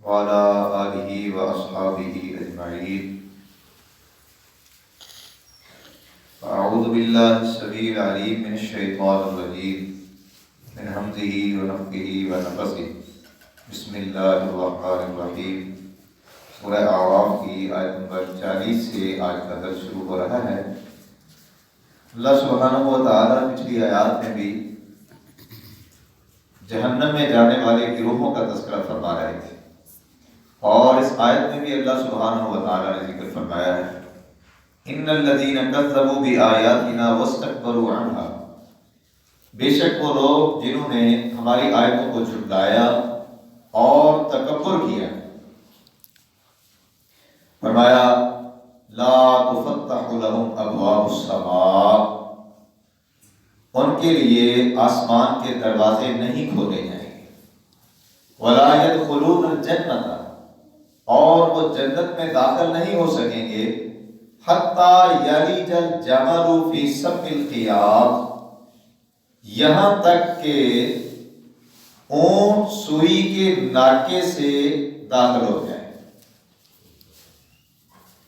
وعلى آله وأصحابه أجمعين. أعوذ بالله السميع العليم من الشيطان الرجيم من همزه ونفخه ونفثه. بسم اللہ الرحمن الرحیم. سورہ اعراف کی آیت نمبر 40 سے آج کا درس شروع ہو رہا ہے. اللہ سبحانہ و تعالیٰ پچھلی آیات میں بھی جہنم میں جانے والے گروہوں کا تذکرہ فرما رہے تھے، اور اس آیت میں بھی اللہ سبحانہ و تعالیٰ نے ذکر فرمایا ہے ان الذین کذبوا بآیاتنا واستکبروا عنہا. بے شک وہ لوگ جنہوں نے ہماری آیتوں کو جھٹلایا اور تکبر کیا. فرمایا لا تفتح لهم ابواب السماء، ان کے لیے آسمان کے دروازے نہیں کھولے جائیں گے. ولا يدخلون الجنة، اور وہ جنت میں داخل نہیں ہو سکیں گے حتی یلج الجمل فی سم الخیاط، یہاں تک کہ اونٹ سوئی کے ناکے سے داخل ہو جائے.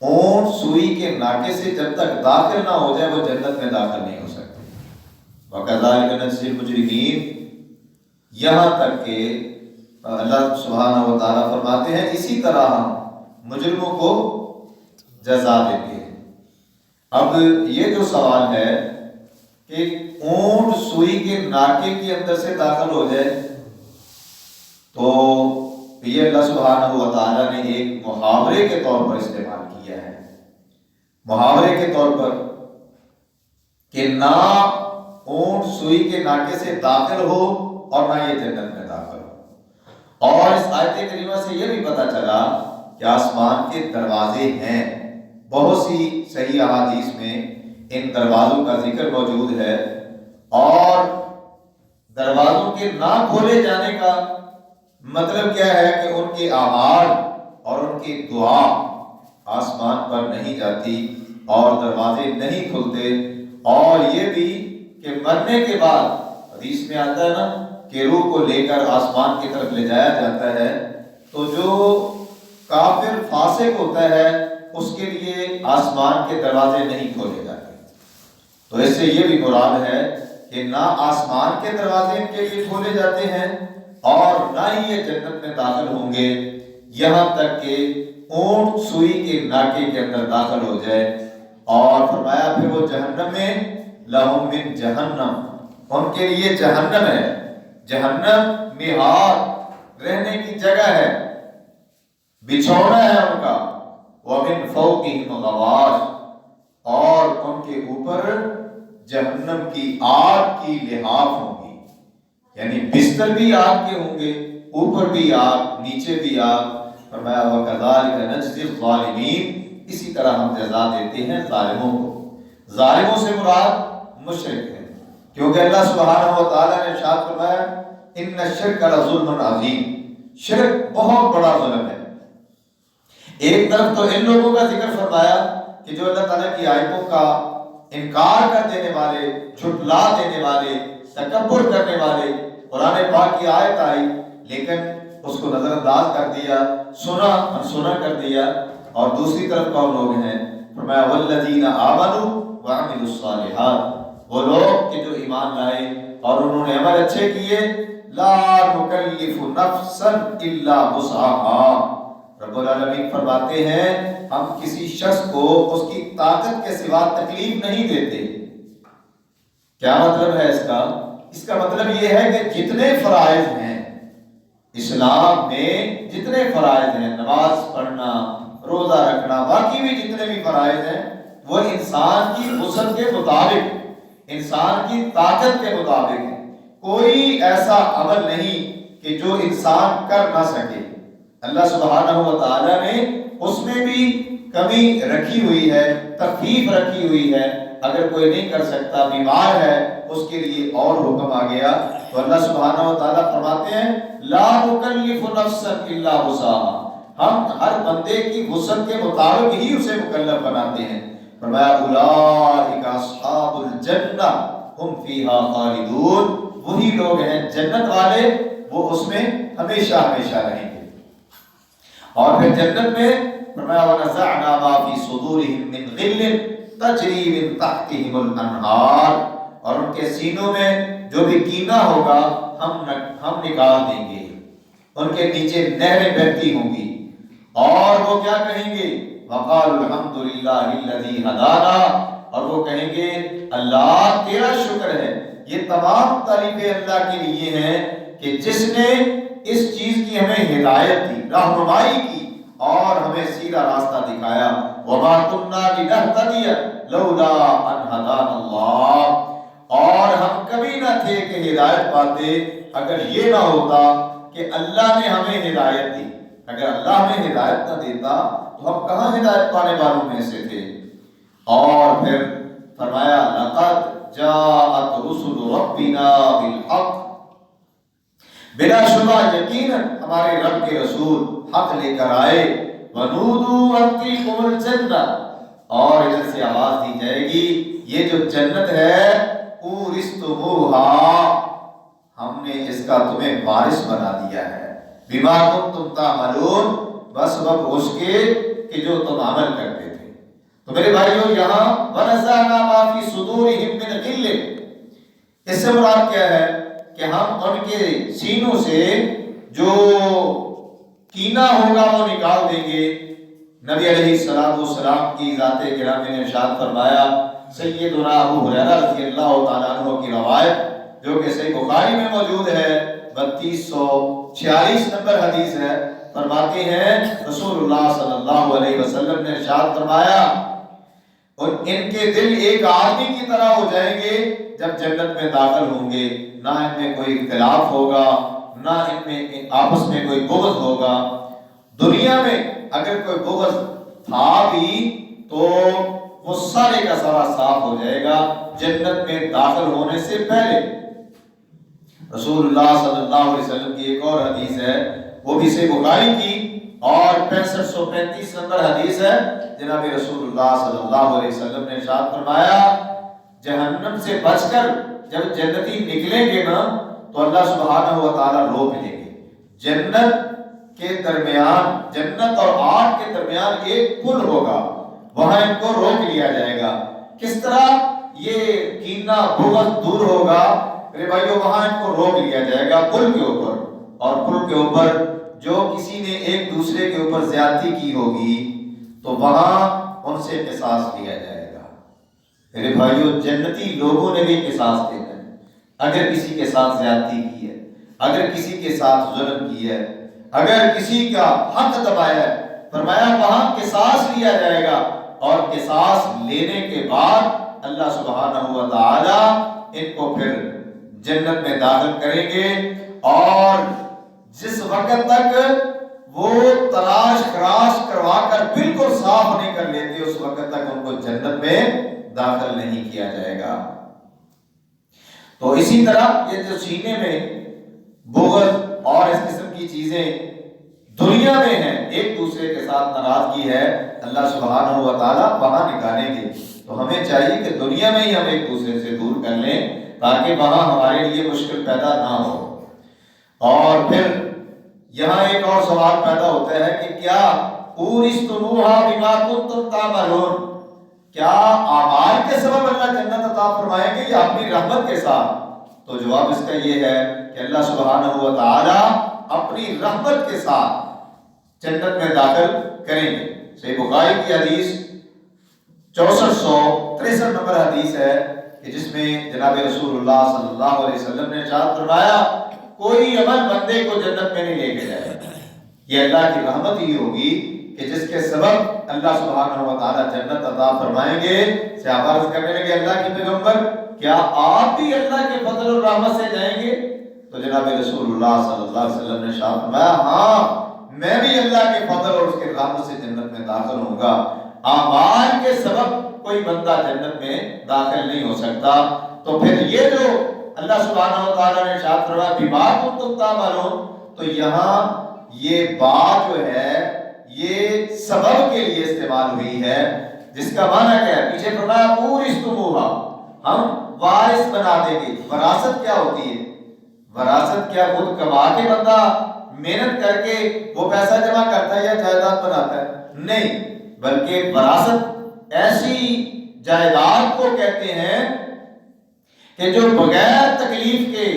اونٹ سوئی کے ناکے سے جب تک داخل نہ ہو جائے وہ جنت میں داخل نہیں ہو سکتے. وَكَذَلِكَ نَجْزِي الْمُجْرِمِينَ، یہاں تک کہ اللہ سبحانہ و تعالیٰ فرماتے ہیں اسی طرح ہم مجرموں کو جزا دیتے ہیں. اب یہ جو سوال ہے کہ اونٹ سوئی کے ناکے کے اندر سے داخل ہو جائے، تو یہ اللہ سبحانہ و تعالیٰ نے ایک محاورے کے طور پر استعمال کیا ہے. محاورے کے طور پر کہ نہ اونٹ سوئی کے ناکے سے داخل ہو اور نہ یہ جنت میں داخل ہو. اور اس آیت کریمہ سے یہ بھی پتہ چلا کہ آسمان کے دروازے ہیں. بہت سی صحیح احادیث میں ان دروازوں کا ذکر موجود ہے، اور دروازوں کے نہ کھولے جانے کا مطلب کیا ہے کہ ان کے اعمال اور ان کی دعا آسمان پر نہیں جاتی اور دروازے نہیں کھلتے. اور یہ بھی کہ مرنے کے بعد حدیث میں آتا ہے نا کہ روح کو لے کر آسمان کی طرف لے جایا جاتا ہے، تو جو کافر فاسق ہوتا ہے اس کے لیے آسمان کے دروازے نہیں کھولے جاتے. تو اس سے یہ بھی مراد ہے کہ نہ آسمان کے دروازے ان کے لیے کھولے جاتے ہیں اور نہ ہی یہ جنت میں داخل ہوں گے یہاں تک کہ اونٹ سوئی کے ناکے کے اندر داخل ہو جائے. اور فرمایا پھر وہ جہنم میں لہم من جہنم، ان کے لیے جہنم ہے. جہنم مہاد، رہنے کی جگہ ہے، بچھونا ہے ان کا. ومن فوقہم غواش، اور ان کے اوپر جہنم کی آگ کی لحاف ہوں گی. یعنی بستر بھی آگ کے ہوں گے، اوپر بھی آگ، نیچے بھی آگ. فرمایا وَكَذَلِكَ نَجْزِي الظَّالِمِينَ، اسی طرح ہم جزا دیتے ہیں ظالموں کو. ظالموں سے مراد مشرک ہے، کیونکہ اللہ سبحانہ و تعالیٰ نے ارشاد فرمایا اِنَّ الشِّرْكَ لَظُلْمٌ عَظِيمٌ، شرک بہت بڑا ظلم ہے. ایک طرف تو ان لوگوں کا ذکر فرمایا کہ جو اللہ تعالیٰ کی آیتوں کا انکار کر دینے والے، جھٹلا دینے والے، تکبر کرنے والے. قرآن پاک کی آیت آئی لیکن اس کو نظر انداز کر دیا، سنا انسنا کر دیا. اور دوسری طرف کون لوگ ہیں؟ فرمایا والذین آمنوا وعملوا الصالحات، وہ لوگ کہ جو ایمان لائے اور انہوں نے عمل اچھے کیے. لا نکلف نفسا الا وسعها، رب العالمین فرماتے ہیں ہم کسی شخص کو اس کی طاقت کے سوا تکلیف نہیں دیتے. کیا مطلب ہے اس کا؟ اس کا مطلب یہ ہے کہ جتنے فرائض ہیں اسلام میں، جتنے فرائض ہیں، نماز پڑھنا، روزہ رکھنا، باقی بھی جتنے بھی فرائض ہیں، وہ انسان کی وسعت کے مطابق، انسان کی طاقت کے مطابق ہے. کوئی ایسا عمل نہیں کہ جو انسان کر نہ سکے. اللہ سبحانہ و تعالیٰ نے اس میں بھی کمی رکھی ہوئی ہے، تخفیف رکھی ہوئی ہے. اگر کوئی نہیں کر سکتا، بیمار ہے، اس کے لیے اور حکم آ گیا. تو اللہ سبحانہ و تعالیٰ فرماتے ہیں لا نکلف نفسا الا وسعها، ہم ہر بندے کی وسعت کے مطابق ہی اسے مکلف بناتے ہیں. فرمایا اولئک اصحاب الجنہ ہم فیہا خالدون، وہی لوگ ہیں جنت والے، وہ اس میں ہمیشہ ہمیشہ رہیں گے. اور پھر جنت میں فرمایا وَنَزَعْنَا مَا فِي صُدُورِهِم مِّن غِلٍّ تَجْرِي مِن تَحْتِهِمُ الْأَنْهَارُ، اور ان کے سینوں میں جو بھی کینہ ہوگا ہم نکال دیں گے، ان کے نیچے نہریں بہتی ہوں گی، اور وہ کیا کہیں گے؟ وَقَالُوا الْحَمْدُ لِلَّهِ الَّذِي هَدَانَا، اور وہ کہیں گے اللہ تیرا شکر ہے، یہ تمام تعریفیں اللہ کے لیے ہیں کہ جس نے اس چیز کی ہمیں ہدایت دی، رہنمائی کی، اور ہمیں سیدھا راستہ دکھایا۔ وَمَا كُنَّا لِنَهْتَدِيَ لَوْلَا أَنْ هَدَانَا اللَّهُ، اور ہم کبھی نہ تھے کہ ہدایت پاتے اگر یہ نہ ہوتا کہ اللہ نے ہمیں ہدایت دی۔ اگر اللہ ہمیں ہدایت نہ دیتا تو ہم کہاں ہدایت پانے والوں میں سے تھے۔ اور پھر فرمایا لَقَدْ جَاءَتْ رُسُلُ رَبِّنَا بِالْحَقِّ، بلا شبہ یقیناً ہمارے رب کے رسول حق لے کر آئے۔ وَنُودُوا أَن تِلْكُمُ الْجَنَّةُ، اور ادھر سے آواز دی جائے گی یہ جو جنت ہے اورثتموها، ہم نے اس کا تمہیں وارث بنا دیا ہے، بما کنتم تعملون، بسبب اس کے کہ جو تم عمل کرتے تھے۔ تو میرے بھائیوں یہاں وَنَزَعْنَا مَا فِي صُدُورِهِم مِّن غِلٍّ، اس سے مراد کیا ہے کہ ہم ان کے سینوں سے جو کینہ ہوگا وہ نکال دیں گے۔ نبی علیہ السلام کی ذات گرامی نے ارشاد فرمایا، سیدنا ابو ہریرہ رضی اللہ تعالیٰ عنہ کی روایت جو کہ صحیح بخاری میں موجود ہے، 3246 نمبر حدیث ہے، فرماتے ہیں رسول اللہ صلی اللہ علیہ وسلم نے ارشاد فرمایا اور ان کے دل ایک آدمی کی طرح ہو جائیں گے جب جنت میں داخل ہوں گے، نہ ان میں کوئی اختلاف ہوگا، نہ ان میں آپس میں کوئی بغض ہوگا۔ دنیا میں اگر کوئی بغض تھا بھی تو وہ سارے کا سارا صاف ہو جائے گا جنت میں داخل ہونے سے پہلے۔ رسول اللہ صلی اللہ علیہ وسلم کی ایک اور حدیث ہے، وہ بھی صحیح بخاری کی اور 6535 نمبر حدیث ہے، جناب رسول اللہ صلی اللہ علیہ وسلم نے ارشاد فرمایا جہنم سے بچ کر جب جنتی نکلیں گے نا تو اللہ سبحانہ و تعالیٰ روک لیں گے۔ جنت کے درمیان، جنت اور آگ کے درمیان ایک پل ہوگا، وہاں ان کو روک لیا جائے گا۔ کس طرح یہ کینہ بغض دور ہوگا؟ میرے بھائیو وہاں ان کو روک لیا جائے گا پل کے اوپر، اور پل کے اوپر جو کسی نے ایک دوسرے کے اوپر زیادتی کی ہوگی تو وہاں ان سے قصاص لیا جائے گا۔ میرے بھائیو جنتی لوگوں نے بھی قصاص دینا ہے، اگر کسی کے ساتھ زیادتی کی ہے، اگر کسی کے ساتھ ظلم کی ہے، اگر کسی کا حق دبایا ہے، فرمایا وہاں قصاص لیا جائے گا، اور قصاص لینے کے بعد اللہ سبحانہ و تعالی ان کو پھر جنت میں داخل کریں گے، اور جس وقت تک وہ تلاش خراش کروا کر بالکل صاف نہیں کر لیتے اس وقت تک ان کو جنت میں داخل نہیں کیا جائے گا۔ تو اسی طرح یہ جو سینے میں بغض اور اس قسم کی چیزیں دنیا میں ہیں، ایک دوسرے کے ساتھ ناراضگی ہے، اللہ سبحانہ و تعالیٰ وہاں نکالیں گے۔ تو ہمیں چاہیے کہ دنیا میں ہی ہم ایک دوسرے سے دور کر لیں تاکہ وہاں ہمارے لیے مشکل پیدا نہ ہو۔ اور پھر یہاں ایک اور سوال پیدا ہوتا ہے کہ کیا اورثتموها بما کنتم تعملون، کیا اعمال کے سبب اللہ جنت عطا فرمائیں گے یا اپنی رحمت کے ساتھ؟ تو جواب اس کا یہ ہے کہ اللہ سبحانہ و تعالی اپنی رحمت کے ساتھ جنت میں داخل کریں گے۔ صحیح بخاری کی حدیث 6463 نمبر حدیث ہے کہ جس میں جناب رسول اللہ صلی اللہ علیہ وسلم نے ارشاد فرمایا کوئی عمل بندے کو جنت میں نہیں لے کے جائے گا، یہ اللہ کی رحمت ہی ہوگی کہ جس کے سبب اللہ سبحانہ و تعالی جنت عطا فرمائیں گے۔ صحابہ عرض کرنے لگے اللہ کے پیغمبر کیا آپ بھی اللہ کے فضل اور رحمت سے جائیں گے؟ تو جناب رسول اللہ صلی اللہ علیہ وسلم نے ارشاد فرمایا ہاں میں بھی اللہ کے فضل اور اس کے رحمت سے جنت میں داخل ہوں گا۔ اعمال کے سبب کوئی بندہ جنت میں داخل نہیں ہو سکتا۔ تو پھر یہ جو اللہ سبحانہ و تعالیٰ نے ارشاد فرمایا بیمار کنتم تعملون، تو یہاں یہ بات جو ہے یہ سبب کے لیے استعمال ہوئی ہے، جس کا معنی کیا ہے؟ پیچھے فرمایا اورثتموها، ہم وارث بنا دیں گے۔ وراثت کیا ہوتی ہے؟ وراثت کیا خود کما کے بندہ محنت کر کے وہ پیسہ جمع کرتا ہے یا جائیداد بناتا ہے؟ نہیں، بلکہ وراثت ایسی جائیداد کو کہتے ہیں کہ جو بغیر تکلیف کے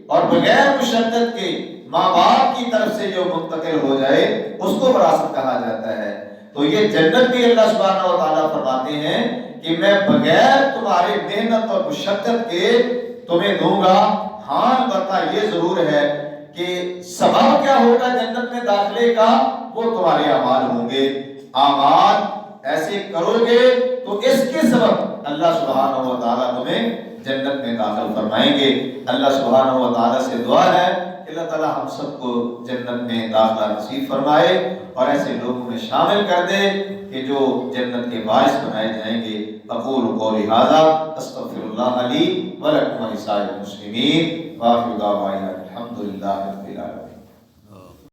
اور بغیر مشقت کے ماں باپ کی طرف سے جو منتقل ہو جائے اس کو وراثت کہا جاتا ہے۔ تو یہ جنت بھی اللہ سبحانہ و تعالیٰ فرماتے ہیں کہ میں بغیر تمہارے محنت اور مشقت کے تمہیں دوں گا۔ ہاں البتہ یہ ضرور ہے کہ سبب کیا ہوگا جنت میں داخلے کا، وہ تمہارے اعمال ہوں گے۔ اعمال ایسے کرو گے تو اس کے سبب اللہ سبحانہ و تعالیٰ تمہیں جنت میں داخل فرمائیں گے۔ اللہ سبحانہ و تعالیٰ سے دعا ہے کہ اللہ تعالیٰ ہم سب کو جنت میں داخلہ نصیب فرمائے اور ایسے لوگوں میں شامل کر دے کہ جو جنت کے باعث بنائے جائیں گے۔ اقول قولی ھذا استغفر اللہ لی ولکم ولسائر المسلمین وآخر دعوانا الحمد للہ رب العالمین۔